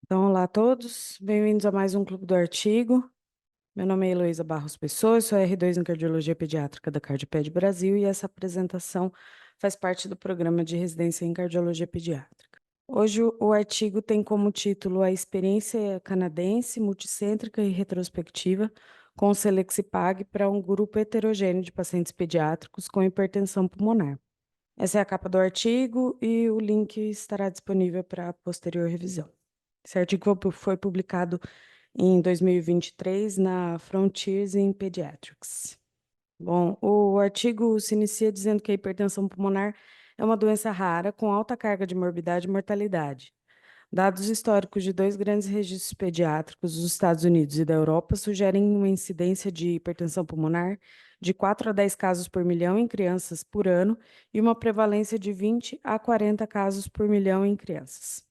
Então, olá a todos, bem-vindos a mais um Clube do Artigo. Meu nome é Heloísa Barros Pessoa, sou R2 em Cardiologia Pediátrica da Cardioped Brasil e essa apresentação faz parte do programa de residência em Cardiologia Pediátrica. Hoje o artigo tem como título A Experiência Canadense, Multicêntrica e Retrospectiva com o Selexipag para um grupo heterogêneo de pacientes pediátricos com hipertensão pulmonar. Essa é a capa do artigo e o link estará disponível para posterior revisão. Esse artigo foi publicado em 2023 na Frontiers in Pediatrics. Bom, o artigo se inicia dizendo que a hipertensão pulmonar é uma doença rara com alta carga de morbidade e mortalidade. Dados históricos de dois grandes registros pediátricos dos Estados Unidos e da Europa sugerem uma incidência de hipertensão pulmonar de 4 a 10 casos por milhão em crianças por ano e uma prevalência de 20 a 40 casos por milhão em crianças.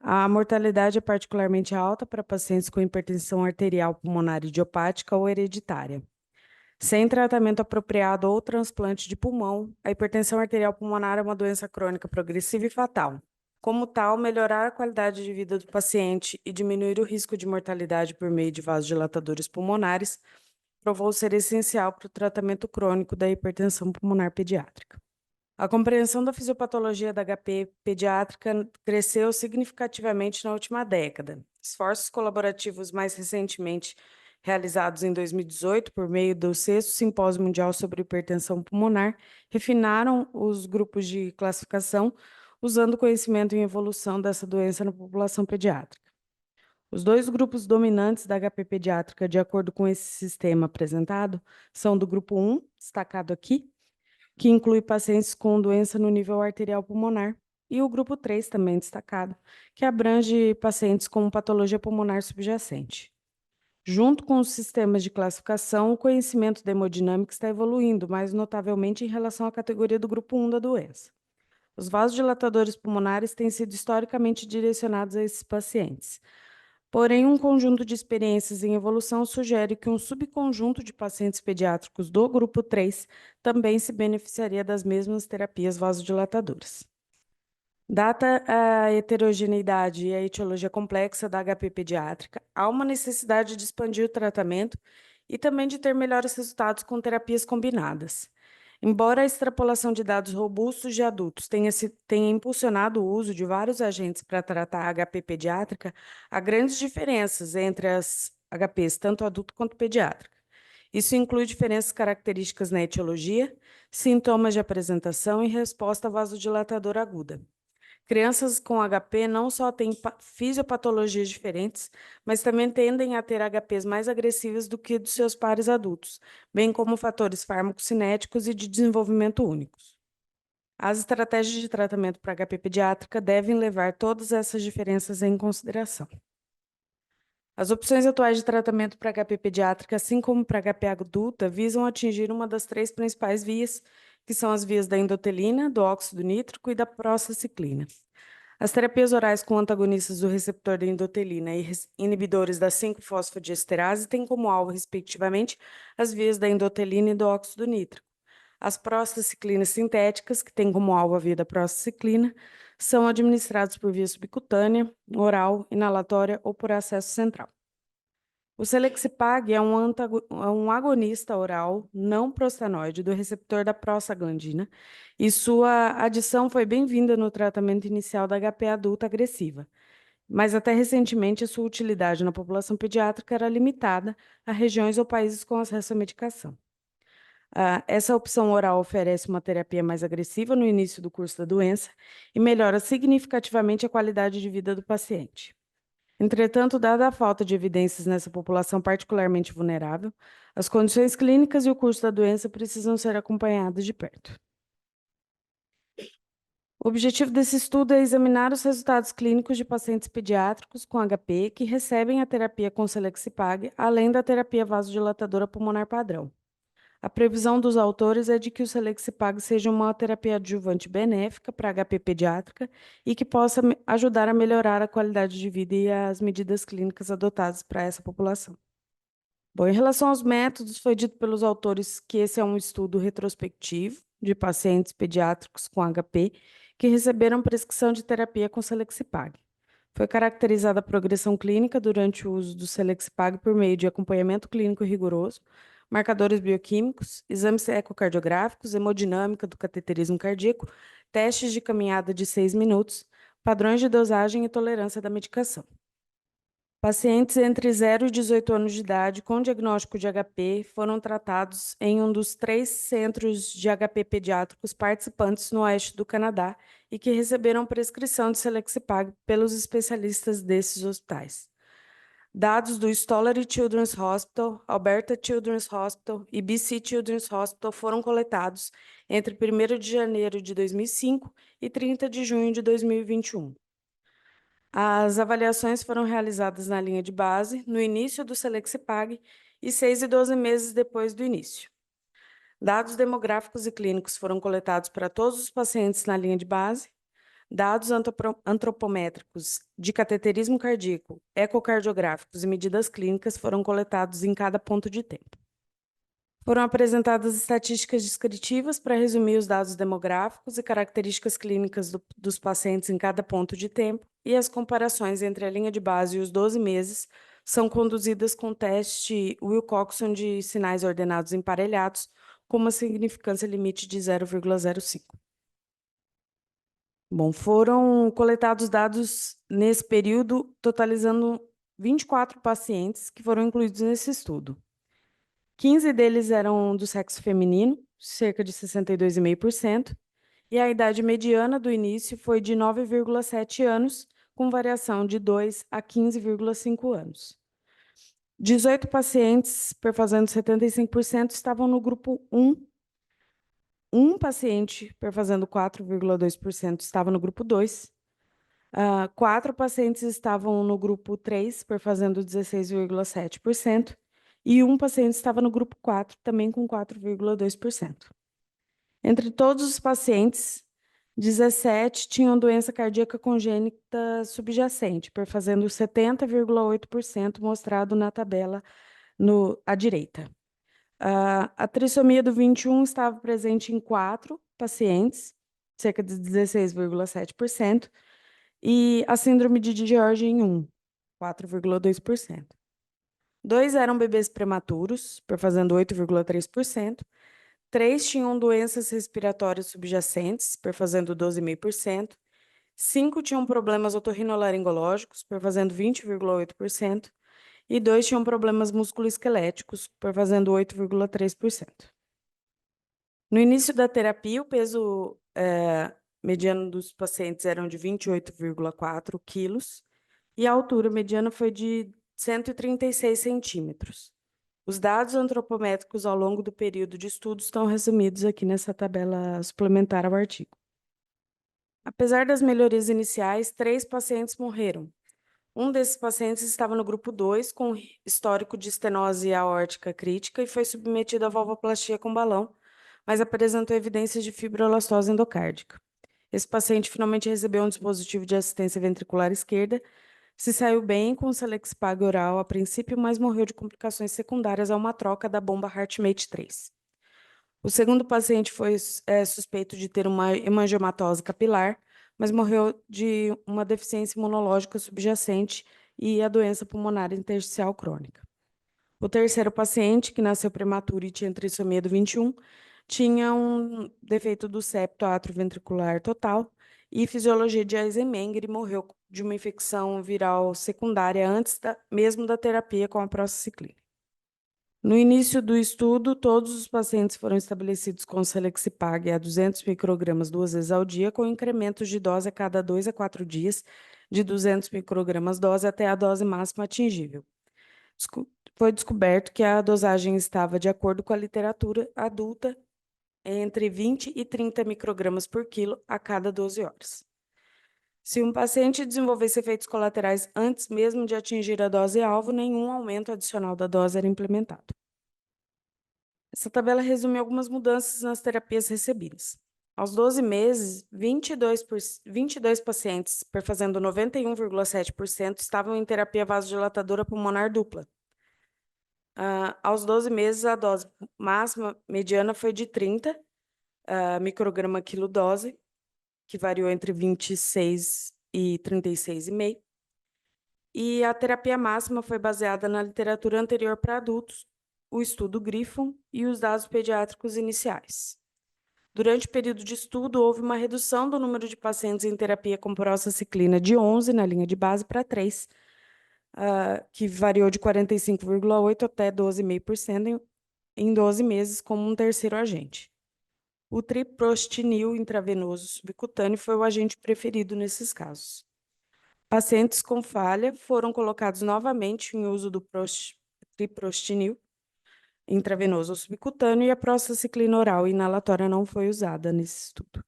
A mortalidade é particularmente alta para pacientes com hipertensão arterial pulmonar idiopática ou hereditária. Sem tratamento apropriado ou transplante de pulmão, a hipertensão arterial pulmonar é uma doença crônica progressiva e fatal. Como tal, melhorar a qualidade de vida do paciente e diminuir o risco de mortalidade por meio de vasodilatadores pulmonares provou ser essencial para o tratamento crônico da hipertensão pulmonar pediátrica. A compreensão da fisiopatologia da HP pediátrica cresceu significativamente na última década. Esforços colaborativos mais recentemente realizados em 2018 por meio do 6º Simpósio Mundial sobre Hipertensão Pulmonar refinaram os grupos de classificação usando conhecimento em evolução dessa doença na população pediátrica. Os dois grupos dominantes da HP pediátrica, de acordo com esse sistema apresentado, são do grupo 1, destacado aqui, que inclui pacientes com doença no nível arterial pulmonar, e o grupo 3, também destacado, que abrange pacientes com patologia pulmonar subjacente. Junto com os sistemas de classificação, o conhecimento da hemodinâmica está evoluindo, mais notavelmente em relação à categoria do grupo 1 da doença. Os vasodilatadores pulmonares têm sido historicamente direcionados a esses pacientes. Porém, um conjunto de experiências em evolução sugere que um subconjunto de pacientes pediátricos do grupo 3 também se beneficiaria das mesmas terapias vasodilatadoras. Dada a heterogeneidade e a etiologia complexa da HP pediátrica, há uma necessidade de expandir o tratamento e também de ter melhores resultados com terapias combinadas. Embora a extrapolação de dados robustos de adultos tenha impulsionado o uso de vários agentes para tratar a HP pediátrica, há grandes diferenças entre as HPs, tanto adulto quanto pediátrica. Isso inclui diferenças características na etiologia, sintomas de apresentação e resposta vasodilatadora aguda. Crianças com HP não só têm fisiopatologias diferentes, mas também tendem a ter HPs mais agressivas do que dos seus pares adultos, bem como fatores farmacocinéticos e de desenvolvimento únicos. As estratégias de tratamento para HP pediátrica devem levar todas essas diferenças em consideração. As opções atuais de tratamento para HP pediátrica, assim como para HP adulta, visam atingir uma das 3 principais vias, que são as vias da endotelina, do óxido nítrico e da prostacyclina. As terapias orais com antagonistas do receptor da endotelina e inibidores da 5-fosfodiesterase têm como alvo, respectivamente, as vias da endotelina e do óxido nítrico. As prostaciclinas sintéticas, que têm como alvo a via da prostaciclina, são administradas por via subcutânea, oral, inalatória ou por acesso central. O Selexipag é um agonista oral não prostanoide do receptor da prostaglandina e sua adição foi bem-vinda no tratamento inicial da HP adulta agressiva, mas até recentemente a sua utilidade na população pediátrica era limitada a regiões ou países com acesso à medicação. Essa opção oral oferece uma terapia mais agressiva no início do curso da doença e melhora significativamente a qualidade de vida do paciente. Entretanto, dada a falta de evidências nessa população particularmente vulnerável, as condições clínicas e o curso da doença precisam ser acompanhados de perto. O objetivo desse estudo é examinar os resultados clínicos de pacientes pediátricos com HP que recebem a terapia com Selexipag, além da terapia vasodilatadora pulmonar padrão. A previsão dos autores é de que o Selexipag seja uma terapia adjuvante benéfica para HP pediátrica e que possa ajudar a melhorar a qualidade de vida e as medidas clínicas adotadas para essa população. Bom, em relação aos métodos, foi dito pelos autores que esse é um estudo retrospectivo de pacientes pediátricos com HP que receberam prescrição de terapia com Selexipag. Foi caracterizada a progressão clínica durante o uso do Selexipag por meio de acompanhamento clínico rigoroso, marcadores bioquímicos, exames ecocardiográficos, hemodinâmica do cateterismo cardíaco, testes de caminhada de 6 minutos, padrões de dosagem e tolerância da medicação. Pacientes entre 0 e 18 anos de idade com diagnóstico de HP foram tratados em um dos 3 centros de HP pediátricos participantes no oeste do Canadá e que receberam prescrição de Selexipag pelos especialistas desses hospitais. Dados do Stollery Children's Hospital, Alberta Children's Hospital e BC Children's Hospital foram coletados entre 1º de janeiro de 2005 e 30 de junho de 2021. As avaliações foram realizadas na linha de base, no início do Selexipag e 6 e 12 meses depois do início. Dados demográficos e clínicos foram coletados para todos os pacientes na linha de base. Dados antropométricos de cateterismo cardíaco, ecocardiográficos e medidas clínicas foram coletados em cada ponto de tempo. Foram apresentadas estatísticas descritivas para resumir os dados demográficos e características clínicas dos pacientes em cada ponto de tempo, e as comparações entre a linha de base e os 12 meses são conduzidas com o teste Wilcoxon de sinais ordenados emparelhados, com uma significância limite de 0,05. Bom, foram coletados dados nesse período, totalizando 24 pacientes que foram incluídos nesse estudo. 15 deles eram do sexo feminino, cerca de 62,5%, e a idade mediana do início foi de 9,7 anos, com variação de 2 a 15,5 anos. 18 pacientes, perfazendo 75%, estavam no grupo 1. Um paciente, perfazendo 4,2%, estava no grupo 2. 4 pacientes estavam no grupo 3, perfazendo 16,7%. E um paciente estava no grupo 4, também com 4,2%. Entre todos os pacientes, 17 tinham doença cardíaca congênita subjacente, perfazendo 70,8%, mostrado na tabela à direita. A trissomia do 21 estava presente em 4 pacientes, cerca de 16,7%, e a síndrome de Digeorge em 1, 4,2%. 2 eram bebês prematuros, perfazendo 8,3%. 3 tinham doenças respiratórias subjacentes, perfazendo 12,5%. 5 tinham problemas otorrinolaringológicos, perfazendo 20,8%. E 2 tinham problemas musculoesqueléticos, perfazendo 8,3%. No início da terapia, o peso mediano dos pacientes eram de 28,4 quilos e a altura mediana foi de 136 centímetros. Os dados antropométricos ao longo do período de estudo estão resumidos aqui nessa tabela suplementar ao artigo. Apesar das melhorias iniciais, 3 pacientes morreram. Um desses pacientes estava no grupo 2, com histórico de estenose aórtica crítica e foi submetido à valvoplastia com balão, mas apresentou evidências de fibrolastose endocárdica. Esse paciente finalmente recebeu um dispositivo de assistência ventricular esquerda, se saiu bem com o Selexipag oral a princípio, mas morreu de complicações secundárias a uma troca da bomba HeartMate 3. O segundo paciente foi suspeito de ter uma hemangiomatose capilar, mas morreu de uma deficiência imunológica subjacente e a doença pulmonar intersticial crônica. O terceiro paciente, que nasceu prematuro e tinha trissomia do 21, tinha um defeito do septo atrioventricular total e fisiologia de Eisenmenger e morreu de uma infecção viral secundária antes mesmo da terapia com a prostacyclina. No início do estudo, todos os pacientes foram estabelecidos com Selexipag a 200 microgramas 2 vezes ao dia, com incrementos de dose a cada 2 a 4 dias, de 200 microgramas dose até a dose máxima atingível. Foi descoberto que a dosagem estava de acordo com a literatura adulta entre 20 e 30 microgramas por quilo a cada 12 horas. Se um paciente desenvolvesse efeitos colaterais antes mesmo de atingir a dose-alvo, nenhum aumento adicional da dose era implementado. Essa tabela resume algumas mudanças nas terapias recebidas. Aos 12 meses, 22 pacientes, perfazendo 91,7%, estavam em terapia vasodilatadora pulmonar dupla. Aos 12 meses, a dose máxima mediana foi de 30 micrograma quilo dose, que variou entre 26 e 36,5. E a terapia máxima foi baseada na literatura anterior para adultos, o estudo Griffon e os dados pediátricos iniciais. Durante o período de estudo, houve uma redução do número de pacientes em terapia com prostacyclina de 11 na linha de base para 3, que variou de 45,8% até 12,5% em 12 meses como um terceiro agente. O treprostinil intravenoso subcutâneo foi o agente preferido nesses casos. Pacientes com falha foram colocados novamente em uso do treprostinil intravenoso subcutâneo e a prostacyclina oral inalatória não foi usada nesse estudo.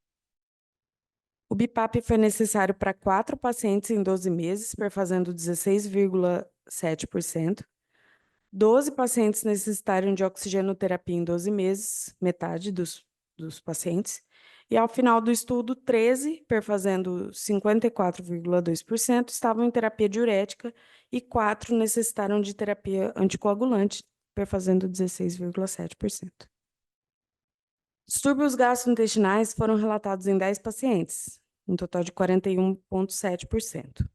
O BIPAP foi necessário para 4 pacientes em 12 meses, perfazendo 16,7%. 12 pacientes necessitaram de oxigenoterapia em 12 meses, metade dos pacientes. E ao final do estudo, 13, perfazendo 54,2%, estavam em terapia diurética e 4 necessitaram de terapia anticoagulante, perfazendo 16,7%. Distúrbios gastrointestinais foram relatados em 10 pacientes, um total de 41,7%.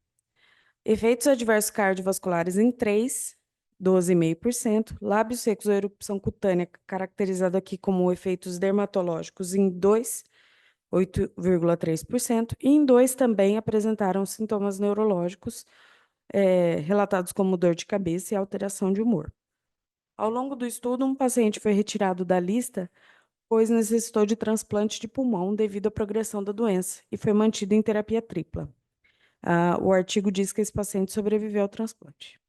Efeitos adversos cardiovasculares em 3, 12,5%. Lábios secos ou erupção cutânea, caracterizado aqui como efeitos dermatológicos em 2, 8,3%. E em 2 também apresentaram sintomas neurológicos, relatados como dor de cabeça e alteração de humor. Ao longo do estudo, um paciente foi retirado da lista, pois necessitou de transplante de pulmão devido à progressão da doença e foi mantido em terapia tripla. O artigo diz que esse paciente sobreviveu ao transplante.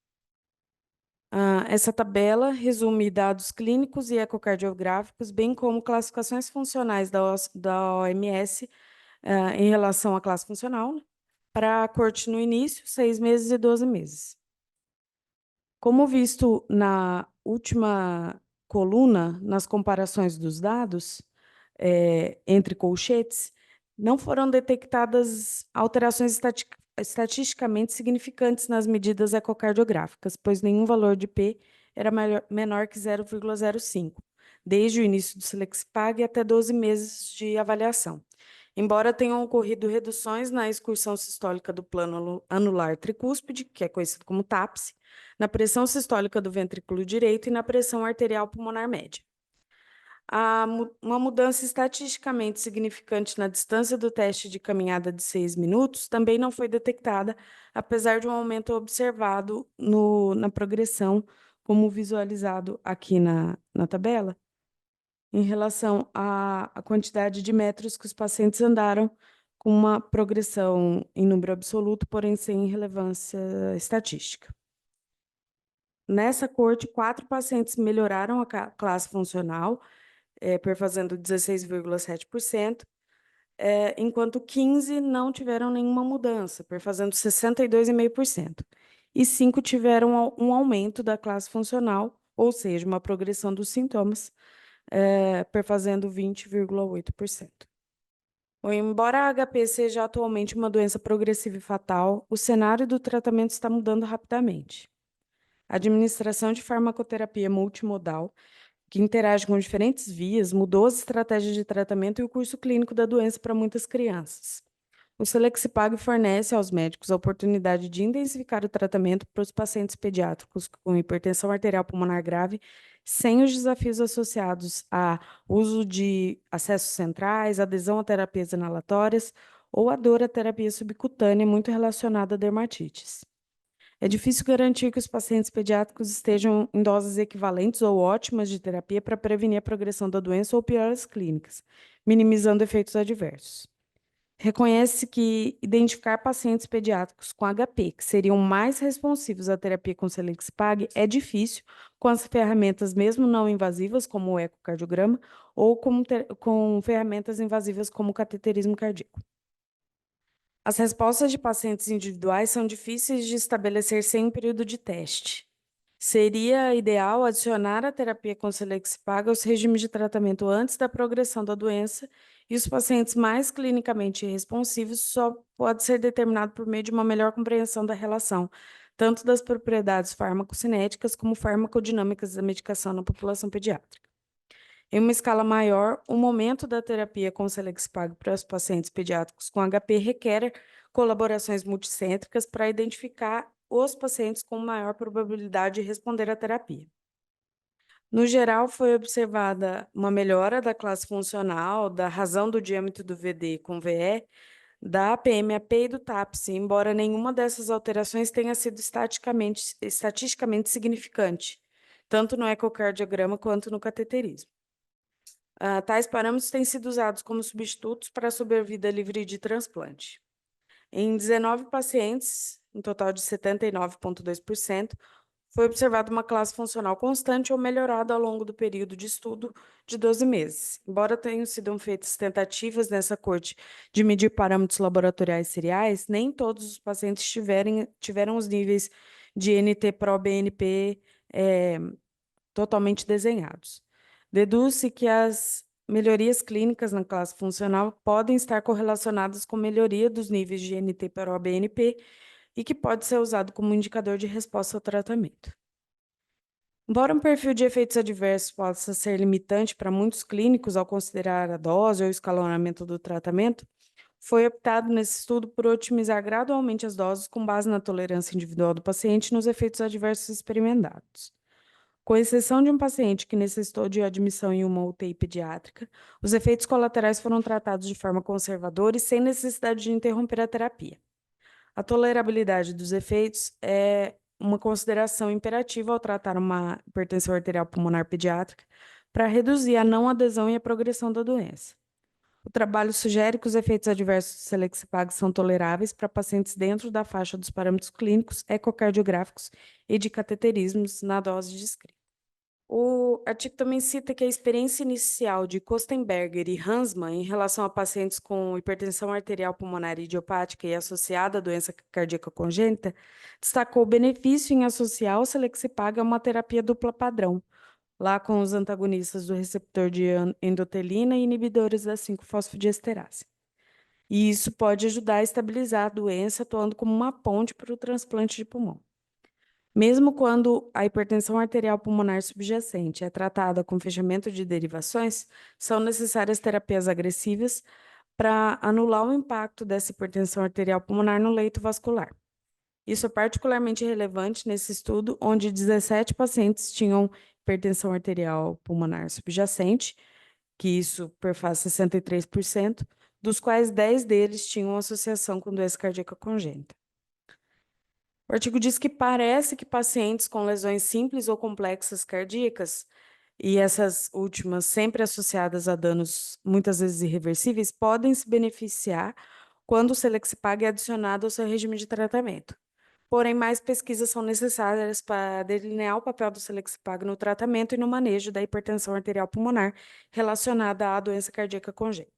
Essa tabela resume dados clínicos e ecocardiográficos, bem como classificações funcionais da OMS em relação à classe funcional, para a corte no início, 6 meses e 12 meses. Como visto na última coluna, nas comparações dos dados entre colchetes, não foram detectadas alterações estatisticamente significantes nas medidas ecocardiográficas, pois nenhum valor de P era menor que 0,05, desde o início do Selexipag até 12 meses de avaliação. Embora tenham ocorrido reduções na excursão sistólica do plano anular tricúspide, que é conhecido como TAPSE, na pressão sistólica do ventrículo direito e na pressão arterial pulmonar média. Uma mudança estatisticamente significante na distância do teste de caminhada de 6 minutos também não foi detectada, apesar de um aumento observado na progressão, como visualizado aqui na tabela, em relação à quantidade de metros que os pacientes andaram, com uma progressão em número absoluto, porém sem relevância estatística. Nessa corte, 4 pacientes melhoraram a classe funcional, perfazendo 16,7%, enquanto 15 não tiveram nenhuma mudança, perfazendo 62,5%. E 5 tiveram um aumento da classe funcional, ou seja, uma progressão dos sintomas, perfazendo 20,8%. Embora a HP seja atualmente uma doença progressiva e fatal, o cenário do tratamento está mudando rapidamente. A administração de farmacoterapia multimodal, que interage com diferentes vias, mudou as estratégias de tratamento e o curso clínico da doença para muitas crianças. O Selexipag fornece aos médicos a oportunidade de intensificar o tratamento para os pacientes pediátricos com hipertensão arterial pulmonar grave, sem os desafios associados a uso de acessos centrais, adesão a terapias inalatórias ou a dor à terapia subcutânea muito relacionada a dermatites. É difícil garantir que os pacientes pediátricos estejam em doses equivalentes ou ótimas de terapia para prevenir a progressão da doença ou piores clínicas, minimizando efeitos adversos. Reconhece que identificar pacientes pediátricos com HP que seriam mais responsivos à terapia com Selexipag é difícil com as ferramentas mesmo não invasivas, como o ecocardiograma, ou com ferramentas invasivas como o cateterismo cardíaco. As respostas de pacientes individuais são difíceis de estabelecer sem um período de teste. Seria ideal adicionar a terapia com Selexipag aos regimes de tratamento antes da progressão da doença, e os pacientes mais clinicamente responsivos só pode ser determinado por meio de uma melhor compreensão da relação, tanto das propriedades farmacocinéticas como farmacodinâmicas da medicação na população pediátrica. Em uma escala maior, o momento da terapia com Selexipag para os pacientes pediátricos com HP requer colaborações multicêntricas para identificar os pacientes com maior probabilidade de responder à terapia. No geral, foi observada uma melhora da classe funcional, da razão do diâmetro do VD com VE, da APM-AP e do TAPSE, embora nenhuma dessas alterações tenha sido estatisticamente significante, tanto no ecocardiograma quanto no cateterismo. Tais parâmetros têm sido usados como substitutos para a sobrevida livre de transplante. Em 19 pacientes, um total de 79,2%, foi observada uma classe funcional constante ou melhorada ao longo do período de estudo de 12 meses. Embora tenham sido feitas tentativas nessa corte de medir parâmetros laboratoriais seriais, nem todos os pacientes tiveram os níveis de NT-proBNP totalmente desenhados. Deduz-se que as melhorias clínicas na classe funcional podem estar correlacionadas com melhoria dos níveis de NT-proBNP e que pode ser usado como indicador de resposta ao tratamento. Embora um perfil de efeitos adversos possa ser limitante para muitos clínicos ao considerar a dose ou o escalonamento do tratamento, foi optado nesse estudo por otimizar gradualmente as doses com base na tolerância individual do paciente e nos efeitos adversos experimentados. Com exceção de um paciente que necessitou de admissão em uma UTI pediátrica, os efeitos colaterais foram tratados de forma conservadora e sem necessidade de interromper a terapia. A tolerabilidade dos efeitos é uma consideração imperativa ao tratar uma hipertensão arterial pulmonar pediátrica para reduzir a não adesão e a progressão da doença. O trabalho sugere que os efeitos adversos do Selexipag são toleráveis para pacientes dentro da faixa dos parâmetros clínicos, ecocardiográficos e de cateterismos na dose descrita. O artigo também cita que a experiência inicial de Kostenberger e Hansmann em relação a pacientes com hipertensão arterial pulmonar idiopática e associada à doença cardíaca congênita destacou o benefício em associar o Selexipag a uma terapia dupla padrão, lá com os antagonistas do receptor de endotelina e inibidores da 5-fosfodiesterase. E isso pode ajudar a estabilizar a doença, atuando como uma ponte para o transplante de pulmão. Mesmo quando a hipertensão arterial pulmonar subjacente é tratada com fechamento de derivações, são necessárias terapias agressivas para anular o impacto dessa hipertensão arterial pulmonar no leito vascular. Isso é particularmente relevante nesse estudo, onde 17 pacientes tinham hipertensão arterial pulmonar subjacente, que isso perfaz 63%, dos quais 10 deles tinham associação com doença cardíaca congênita. O artigo diz que parece que pacientes com lesões simples ou complexas cardíacas, e essas últimas sempre associadas a danos muitas vezes irreversíveis, podem se beneficiar quando o Selexipag é adicionado ao seu regime de tratamento. Porém, mais pesquisas são necessárias para delinear o papel do Selexipag no tratamento e no manejo da hipertensão arterial pulmonar relacionada à doença cardíaca congênita.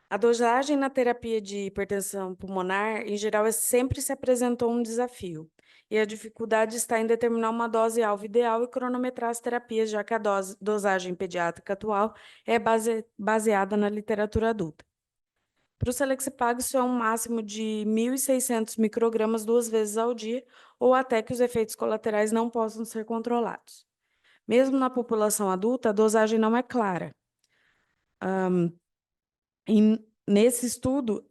A dosagem na terapia de hipertensão pulmonar, em geral, sempre se apresentou um desafio, e a dificuldade está em determinar uma dose-alvo ideal e cronometrar as terapias, já que a dosagem pediátrica atual é baseada na literatura adulta. Para o Selexipag, isso é um máximo de 1.600 microgramas 2 vezes ao dia, ou até que os efeitos colaterais não possam ser controlados. Mesmo na população adulta, a dosagem não é clara. Nesse estudo,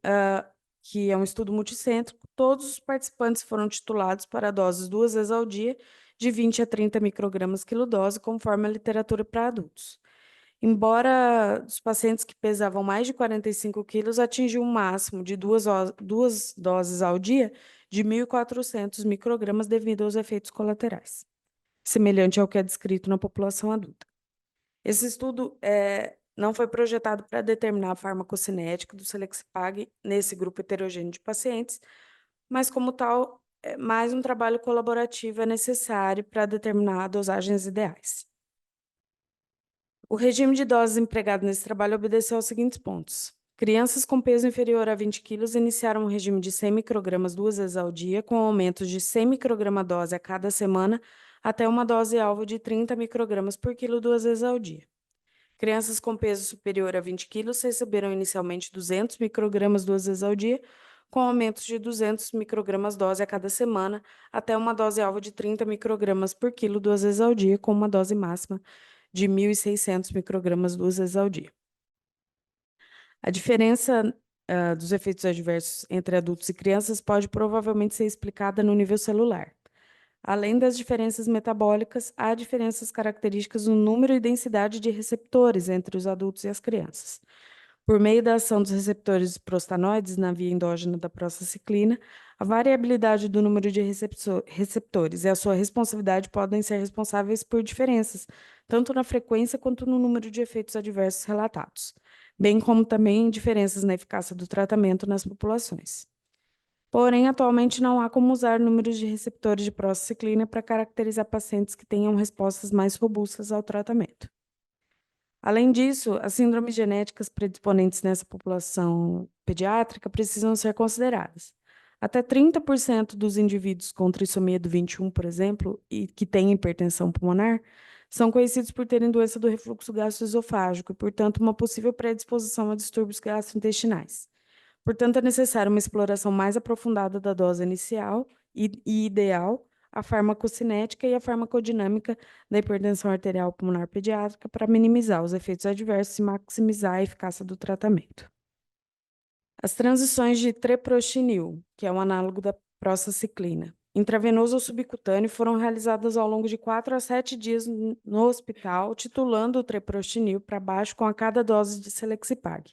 que é um estudo multicêntrico, todos os participantes foram titulados para doses 2 vezes ao dia, de 20 a 30 microgramas quilodose, conforme a literatura para adultos. Embora os pacientes que pesavam mais de 45 quilos atingiam um máximo de duas doses ao dia de 1.400 microgramas devido aos efeitos colaterais, semelhante ao que é descrito na população adulta. Esse estudo não foi projetado para determinar a farmacocinética do Selexipag nesse grupo heterogêneo de pacientes, mas, como tal, mais um trabalho colaborativo é necessário para determinar dosagens ideais. O regime de doses empregado nesse trabalho obedeceu aos seguintes pontos. Crianças com peso inferior a 20 quilos iniciaram um regime de 100 microgramas 2 vezes ao dia, com aumentos de 100 micrograma dose a cada semana, até uma dose-alvo de 30 microgramas por quilo 2 vezes ao dia. Crianças com peso superior a 20 quilos receberam inicialmente 200 microgramas 2 vezes ao dia, com aumentos de 200 microgramas dose a cada semana, até uma dose-alvo de 30 microgramas por quilo 2 vezes ao dia, com uma dose máxima de 1.600 microgramas 2 vezes ao dia. A diferença dos efeitos adversos entre adultos e crianças pode provavelmente ser explicada no nível celular. Além das diferenças metabólicas, há diferenças características no número e densidade de receptores entre os adultos e as crianças. Por meio da ação dos receptores prostanoides na via endógena da prostacyclina, a variabilidade do número de receptores e a sua responsividade podem ser responsáveis por diferenças, tanto na frequência quanto no número de efeitos adversos relatados, bem como também diferenças na eficácia do tratamento nas populações. Porém, atualmente não há como usar números de receptores de prostacyclina para caracterizar pacientes que tenham respostas mais robustas ao tratamento. Além disso, as síndromes genéticas predisponentes nessa população pediátrica precisam ser consideradas. Até 30% dos indivíduos com trissomia do 21, por exemplo, e que têm hipertensão pulmonar, são conhecidos por terem doença do refluxo gastroesofágico e, portanto, uma possível predisposição a distúrbios gastrointestinais. Portanto, é necessária uma exploração mais aprofundada da dose inicial e ideal, a farmacocinética e a farmacodinâmica da hipertensão arterial pulmonar pediátrica para minimizar os efeitos adversos e maximizar a eficácia do tratamento. As transições de treprostinil, que é um análogo da prostacyclina, intravenoso ou subcutâneo, foram realizadas ao longo de 4 a 7 dias no hospital, titulando o treprostinil para baixo com a cada dose de Selexipag.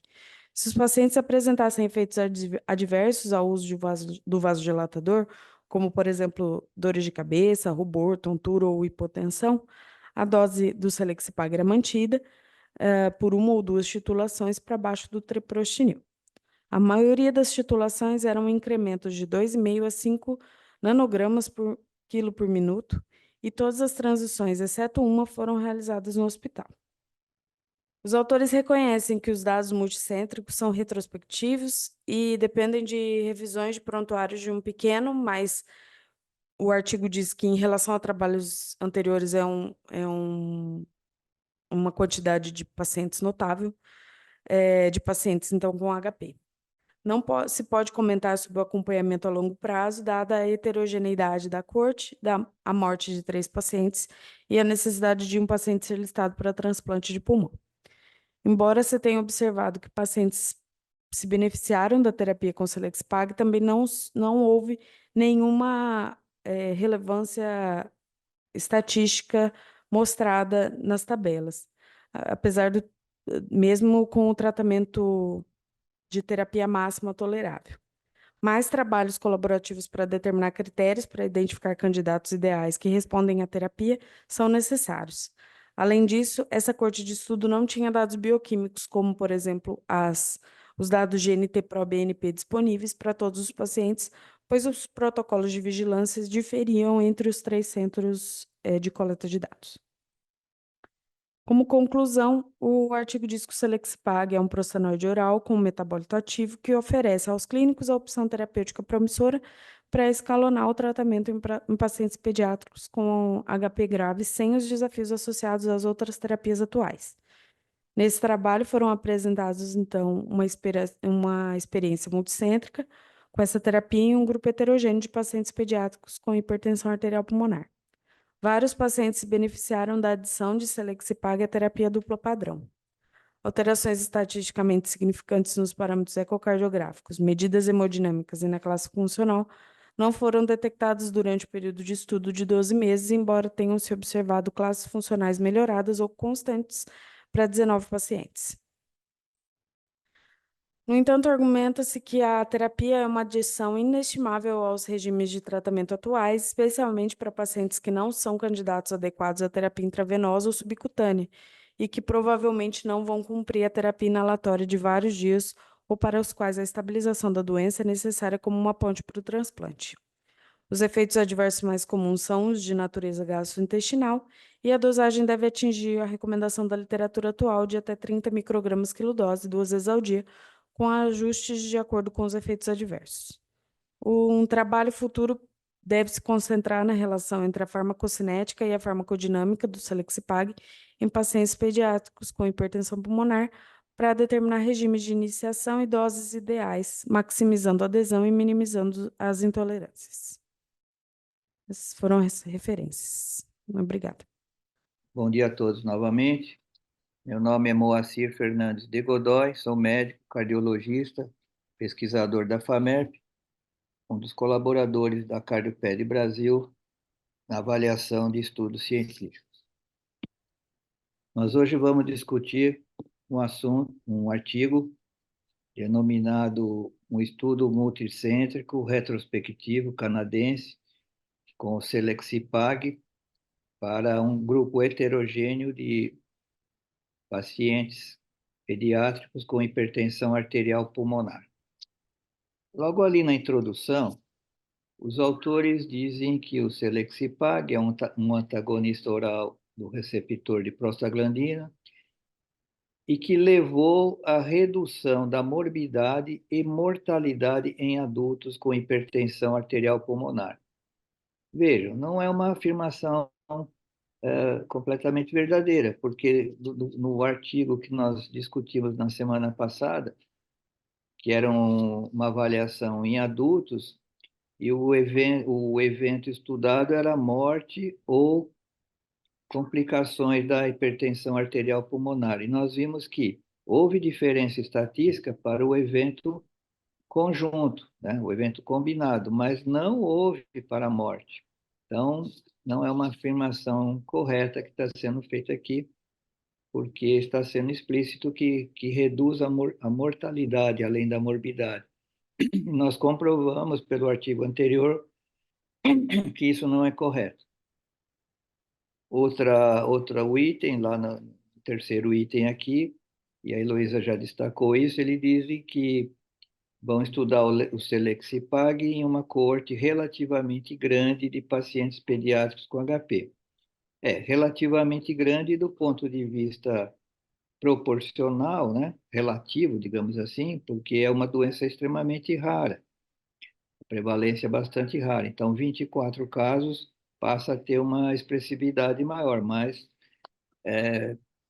Se os pacientes apresentassem efeitos adversos ao uso do vasodilatador, como, por exemplo, dores de cabeça, rubor, tontura ou hipotensão, a dose do Selexipag era mantida por uma ou duas titulações para baixo do treprostinil. A maioria das titulações eram incrementos de 2,5 a 5 nanogramas por quilo por minuto, e todas as transições, exceto uma, foram realizadas no hospital. Os autores reconhecem que os dados multicêntricos são retrospectivos e dependem de revisões de prontuários de um pequeno, mas o artigo diz que, em relação a trabalhos anteriores, uma quantidade de pacientes notável, de pacientes, então, com HP. Não se pode comentar sobre o acompanhamento a longo prazo, dada a heterogeneidade da corte, a morte de 3 pacientes e a necessidade de um paciente ser listado para transplante de pulmão. Embora se tenha observado que pacientes se beneficiaram da terapia com Selexipag, também não houve nenhuma relevância estatística mostrada nas tabelas, apesar do mesmo com o tratamento de terapia máxima tolerável. Mais trabalhos colaborativos para determinar critérios para identificar candidatos ideais que respondem à terapia são necessários. Além disso, essa corte de estudo não tinha dados bioquímicos, como, por exemplo, os dados GNT-proBNP disponíveis para todos os pacientes, pois os protocolos de vigilância diferiam entre os 3 centros de coleta de dados. Como conclusão, o artigo diz que o Selexipag é um prostanoide oral com metabólito ativo que oferece aos clínicos a opção terapêutica promissora para escalonar o tratamento em pacientes pediátricos com HP grave sem os desafios associados às outras terapias atuais. Nesse trabalho foram apresentados, então, uma experiência multicêntrica com essa terapia em um grupo heterogêneo de pacientes pediátricos com hipertensão arterial pulmonar. Vários pacientes se beneficiaram da adição de Selexipag à terapia dupla padrão. Alterações estatisticamente significantes nos parâmetros ecocardiográficos, medidas hemodinâmicas e na classe funcional não foram detectadas durante o período de estudo de 12 meses, embora tenham se observado classes funcionais melhoradas ou constantes para 19 pacientes. No entanto, argumenta-se que a terapia é uma adição inestimável aos regimes de tratamento atuais, especialmente para pacientes que não são candidatos adequados à terapia intravenosa ou subcutânea e que provavelmente não vão cumprir a terapia inalatória de vários dias ou para os quais a estabilização da doença é necessária como uma ponte para o transplante. Os efeitos adversos mais comuns são os de natureza gastrointestinal e a dosagem deve atingir a recomendação da literatura atual de até 30 microgramas quilodose 2 vezes ao dia, com ajustes de acordo com os efeitos adversos. Um trabalho futuro deve se concentrar na relação entre a farmacocinética e a farmacodinâmica do Selexipag em pacientes pediátricos com hipertensão pulmonar para determinar regimes de iniciação e doses ideais, maximizando a adesão e minimizando as intolerâncias. Essas foram as referências. Obrigada. Bom dia a todos novamente. Meu nome é Moacir Fernandes de Godoy, sou médico cardiologista pesquisador da FAMERP, um dos colaboradores da CardioPed Brasil na avaliação de estudos científicos. Nós hoje vamos discutir um artigo denominado um estudo multicêntrico retrospectivo canadense com o Selexipag para um grupo heterogêneo de pacientes pediátricos com hipertensão arterial pulmonar. Logo ali na introdução, os autores dizem que o Selexipag é um antagonista oral do receptor de prostaglandina e que levou à redução da morbidade e mortalidade em adultos com hipertensão arterial pulmonar. Vejam, não é uma afirmação completamente verdadeira, porque no artigo que nós discutimos na semana passada, que era uma avaliação em adultos, e o evento estudado era morte ou complicações da hipertensão arterial pulmonar. E nós vimos que houve diferença estatística para o evento conjunto, né? O evento combinado, mas não houve para a morte. Então, não é uma afirmação correta que está sendo feita aqui, porque está sendo explícito que reduz a mortalidade além da morbidade. Nós comprovamos pelo artigo anterior que isso não é correto. Outro item, lá no terceiro item aqui, e a Heloísa já destacou isso, ele diz que vão estudar o Selexipag em uma coorte relativamente grande de pacientes pediátricos com HP. É, relativamente grande do ponto de vista proporcional, né? Relativo, digamos assim, porque é uma doença extremamente rara, prevalência bastante rara. Então, 24 casos passa a ter uma expressividade maior, mas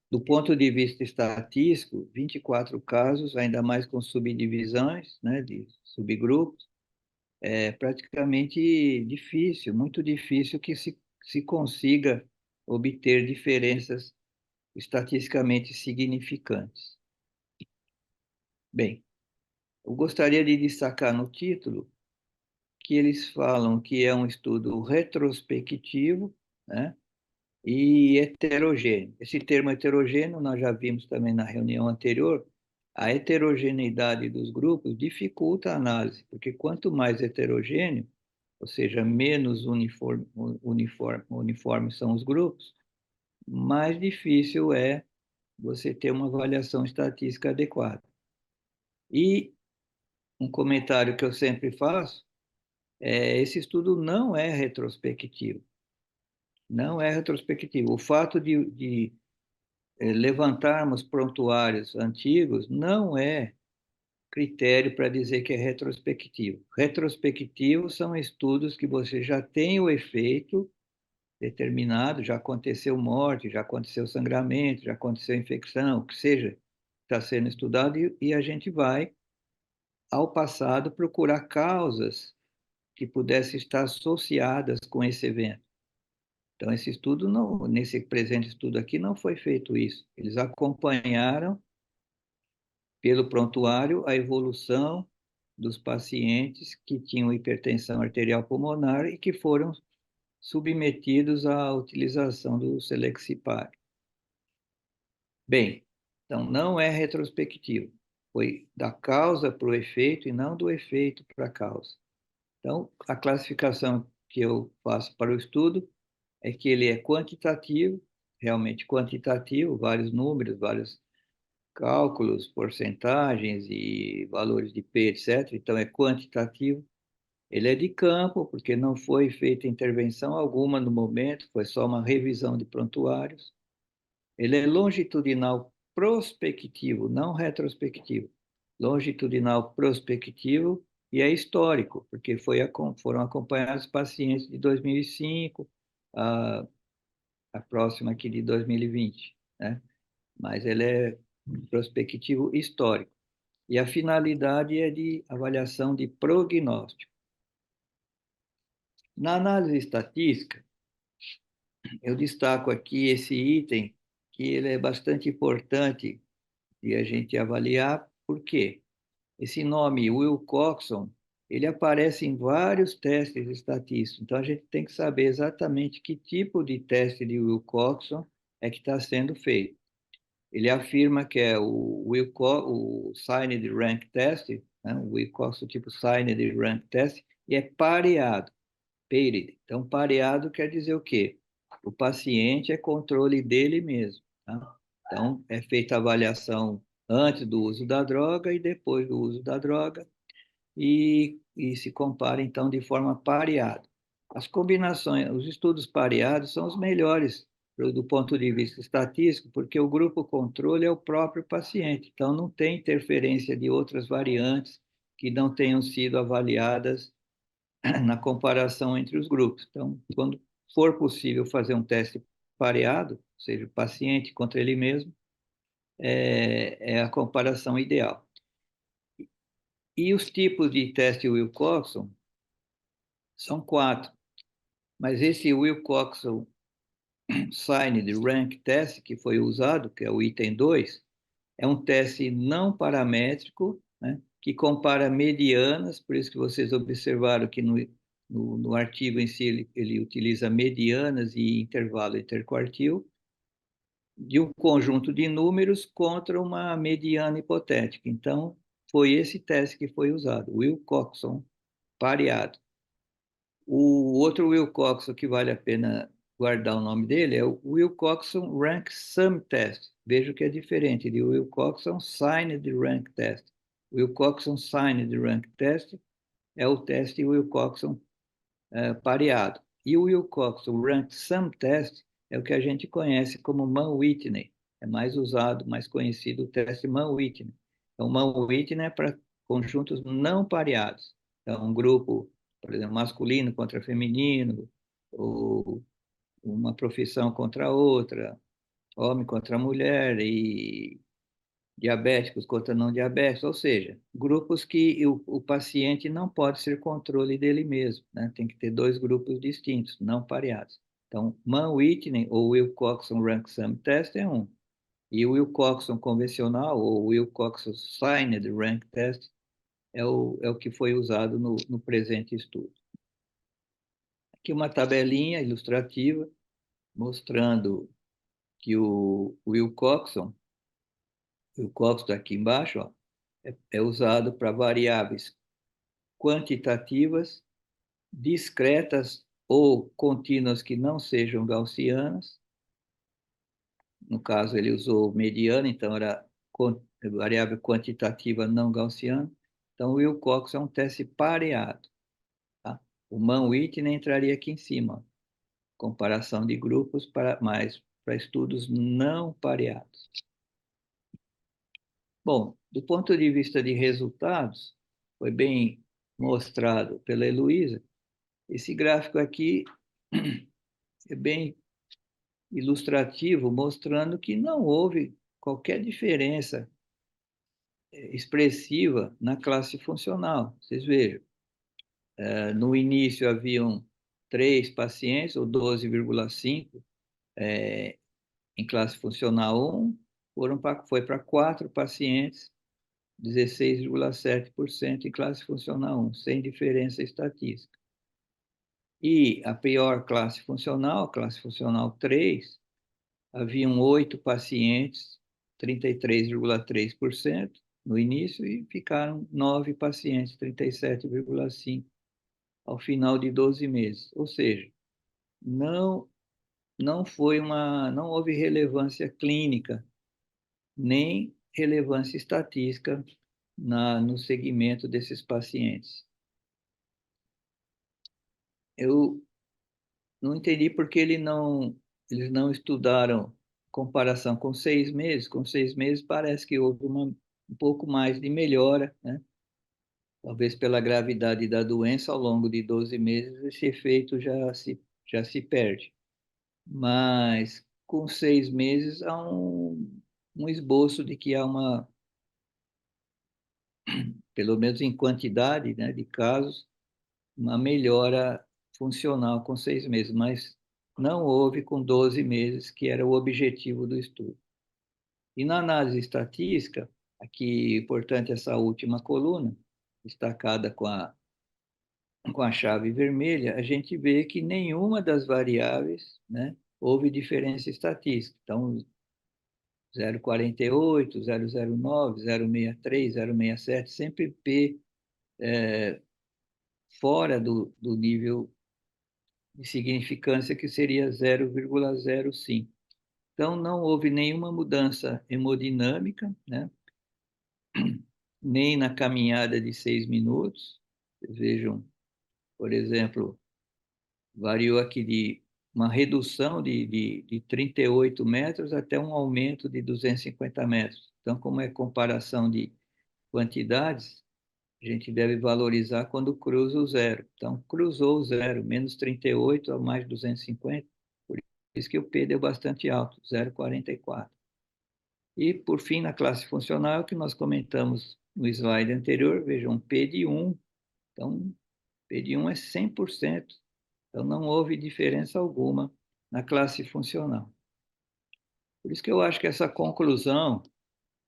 do ponto de vista estatístico, 24 casos, ainda mais com subdivisões, né, de subgrupos, é praticamente difícil, muito difícil que se consiga obter diferenças estatisticamente significantes. Bem, eu gostaria de destacar no título que eles falam que é um estudo retrospectivo, né, e heterogêneo. Esse termo heterogêneo nós já vimos também na reunião anterior. A heterogeneidade dos grupos dificulta a análise, porque quanto mais heterogêneo, ou seja, menos uniformes são os grupos, mais difícil é você ter uma avaliação estatística adequada. E um comentário que eu sempre faço esse estudo não é retrospectivo. Não é retrospectivo. O fato de levantarmos prontuários antigos não é critério para dizer que é retrospectivo. Retrospectivo são estudos que você já tem o efeito determinado, já aconteceu morte, já aconteceu sangramento, já aconteceu infecção, o que seja, está sendo estudado e a gente vai ao passado procurar causas que pudessem estar associadas com esse evento. Então, esse estudo não, nesse presente estudo aqui, não foi feito isso. Eles acompanharam pelo prontuário a evolução dos pacientes que tinham hipertensão arterial pulmonar e que foram submetidos à utilização do Selexipag. Bem, então não é retrospectivo. Foi da causa para o efeito e não do efeito para a causa. Então, a classificação que eu faço para o estudo é que ele é quantitativo, realmente quantitativo, vários números, vários cálculos, porcentagens e valores de P, etc. Então, é quantitativo. Ele é de campo, porque não foi feita intervenção alguma no momento, foi só uma revisão de prontuários. Ele é longitudinal prospectivo, não retrospectivo. Longitudinal prospectivo e é histórico, porque foram acompanhados pacientes de 2005, a próxima aqui de 2020, né? Mas ele é prospectivo histórico. E a finalidade é de avaliação de prognóstico. Na análise estatística, eu destaco aqui esse item, que ele é bastante importante de a gente avaliar. Por quê? Esse nome, Wilcoxon, ele aparece em vários testes estatísticos. Então, a gente tem que saber exatamente que tipo de teste de Wilcoxon é que está sendo feito. Ele afirma que é o Signed Rank Test, né? O Wilcoxon tipo Signed Rank Test, e é pareado, paired. Então, pareado quer dizer o quê? O paciente é controle dele mesmo. Tá? Então, é feita a avaliação antes do uso da droga e depois do uso da droga, e se compara, então, de forma pareada. As combinações, os estudos pareados são os melhores do ponto de vista estatístico, porque o grupo controle é o próprio paciente, então não tem interferência de outras variantes que não tenham sido avaliadas na comparação entre os grupos. Então, quando for possível fazer um teste pareado, ou seja, o paciente contra ele mesmo, é a comparação ideal. E os tipos de teste Wilcoxon são quatro, mas esse Wilcoxon Signed Rank Test que foi usado, que é o item 2, é um teste não paramétrico, né, que compara medianas, por isso que vocês observaram que no artigo em si ele utiliza medianas e intervalo interquartil, de um conjunto de números contra uma mediana hipotética. Então, foi esse teste que foi usado, o Wilcoxon pareado. O outro Wilcoxon que vale a pena guardar o nome dele é o Wilcoxon Rank Sum Test. Veja que é diferente de Wilcoxon Signed Rank Test. Wilcoxon Signed Rank Test é o teste Wilcoxon pareado. E o Wilcoxon Rank Sum Test é o que a gente conhece como Mann-Whitney. É mais usado, mais conhecido o teste Mann-Whitney. Então, Mann-Whitney é para conjuntos não pareados. Então, um grupo, por exemplo, masculino contra feminino, ou uma profissão contra outra, homem contra mulher, e diabéticos contra não diabéticos, ou seja, grupos que o paciente não pode ser controle dele mesmo, né? Tem que ter dois grupos distintos, não pareados. Então, Mann-Whitney ou Wilcoxon Rank Sum Test é um, e o Wilcoxon convencional ou Wilcoxon Signed Rank Test é o que foi usado no presente estudo. Aqui uma tabelinha ilustrativa mostrando que o Wilcoxon aqui embaixo, ó, é usado para variáveis quantitativas, discretas ou contínuas que não sejam gaussianas. No caso, ele usou mediana, então era variável quantitativa não gaussiana. Então, o Wilcox é um teste pareado. Tá? O Mann-Whitney entraria aqui em cima. Comparação de grupos para estudos não pareados. Bom, do ponto de vista de resultados, foi bem mostrado pela Heloísa. Esse gráfico aqui é bem ilustrativo, mostrando que não houve qualquer diferença expressiva na classe funcional. Vocês vejam, no início haviam 3 pacientes, ou 12,5, em classe funcional 1, foi para 4 pacientes, 16,7% em classe funcional 1, sem diferença estatística. E a pior classe funcional 3, haviam 8 pacientes, 33,3% no início, e ficaram 9 pacientes, 37,5% ao final de 12 meses. Ou seja, não, não houve relevância clínica, nem relevância estatística no segmento desses pacientes. Eu não entendi porque eles não estudaram comparação com 6 meses. Com 6 meses parece que houve um pouco mais de melhora, né? Talvez pela gravidade da doença, ao longo de 12 meses, esse efeito já se perde. Mas com 6 meses há um esboço de que há pelo menos em quantidade, né, de casos, uma melhora funcional com 6 meses, mas não houve com 12 meses, que era o objetivo do estudo. E na análise estatística, Aqui, importante essa última coluna, destacada com a chave vermelha, a gente vê que nenhuma das variáveis, né, houve diferença estatística. Então, 0,48, 0,09, 0,63, 0,67, sempre P fora do nível de significância que seria 0,05. Então, não houve nenhuma mudança hemodinâmica, né? Nem na caminhada de 6 minutos. Vocês vejam, por exemplo, variou aqui de uma redução de 38 metros até um aumento de 250 metros. Então, como é comparação de quantidades, a gente deve valorizar quando cruza o zero. Então, cruzou o zero, menos 38 a mais 250, por isso que o P deu bastante alto, 0,44. E, por fim, na classe funcional, que nós comentamos no slide anterior, vejam, um P de 1. Então, P de 1 é 100%. Então, não houve diferença alguma na classe funcional. Por isso que eu acho que essa conclusão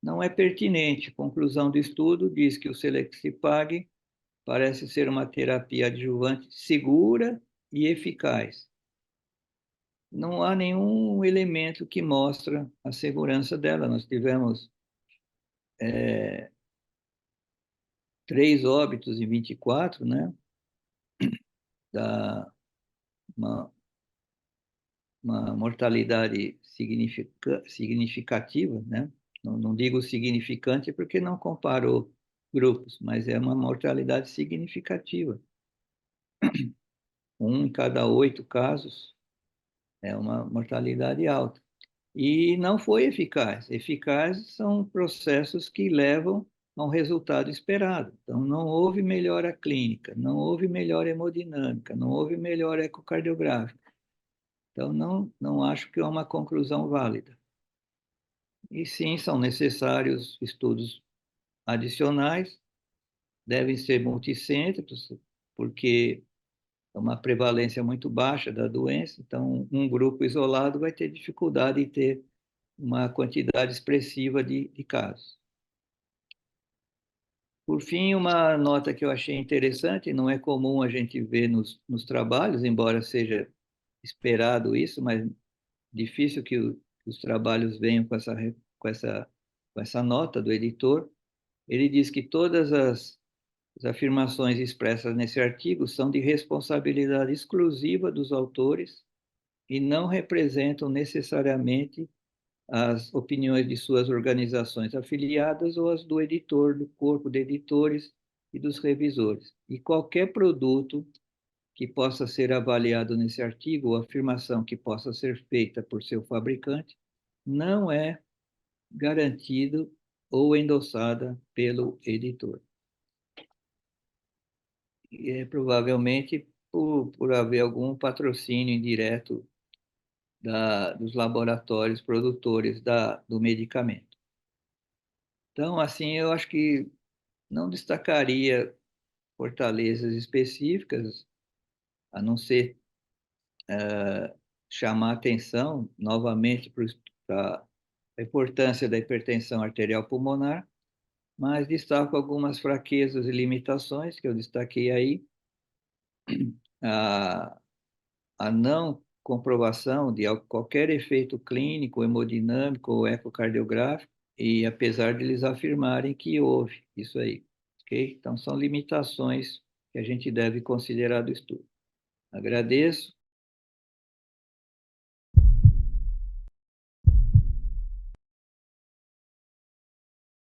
não é pertinente. A conclusão do estudo diz que o Selexipag parece ser uma terapia adjuvante segura e eficaz. Não há nenhum elemento que mostra a segurança dela. Nós tivemos 3 óbitos em 24, né? Da uma, uma mortalidade significativa, né? Não digo significante porque não comparou grupos, mas é uma mortalidade significativa. 1 em cada 8 casos é uma mortalidade alta. E não foi eficaz. Eficazes são processos que levam a um resultado esperado. Então, não houve melhora clínica, não houve melhora hemodinâmica, não houve melhora ecocardiográfica. Então, não acho que é uma conclusão válida. E sim, são necessários estudos adicionais, devem ser multicêntricos, porque é uma prevalência muito baixa da doença, então um grupo isolado vai ter dificuldade em ter uma quantidade expressiva de casos. Por fim, uma nota que eu achei interessante, não é comum a gente ver nos trabalhos, embora seja esperado isso, mas difícil que os trabalhos venham com essa, com essa nota do editor. Ele diz que todas as afirmações expressas nesse artigo são de responsabilidade exclusiva dos autores e não representam necessariamente as opiniões de suas organizações afiliadas ou as do editor, do corpo de editores e dos revisores. E qualquer produto que possa ser avaliado nesse artigo, ou afirmação que possa ser feita por seu fabricante, não é garantido ou endossada pelo editor. E é provavelmente por haver algum patrocínio indireto dos laboratórios produtores do medicamento. Então, assim, eu acho que não destacaria fortalezas específicas, a não ser chamar atenção novamente para a importância da hipertensão arterial pulmonar, mas destaco algumas fraquezas e limitações que eu destaquei aí. A, a não comprovação de qualquer efeito clínico, hemodinâmico ou ecocardiográfico, e apesar de eles afirmarem que houve isso aí, ok? Então, são limitações que a gente deve considerar do estudo. Agradeço